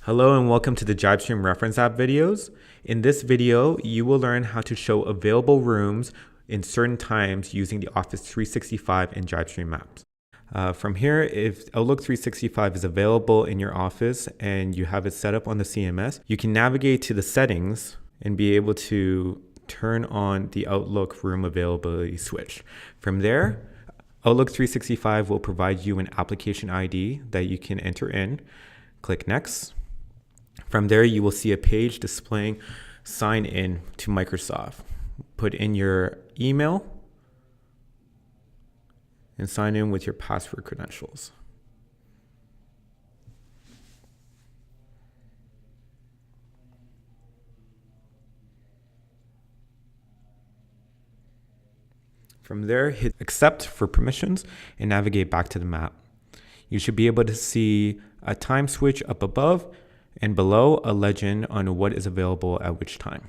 Hello and welcome to the Jibestream reference app videos. In this video, you will learn how to show available rooms in certain times using the Office 365 and Jibestream maps. From here, if Outlook 365 is available in your office and you have it set up on the CMS, you can navigate to the settings and be able to turn on the Outlook room availability switch. From there, Outlook 365 will provide you an application ID that you can enter in. Click Next. From there, you will see a page displaying sign in to Microsoft. Put in your email and sign in with your password credentials. From there, hit accept for permissions and navigate back to the map. You should be able to see a time switch up above and below a legend on what is available at which time.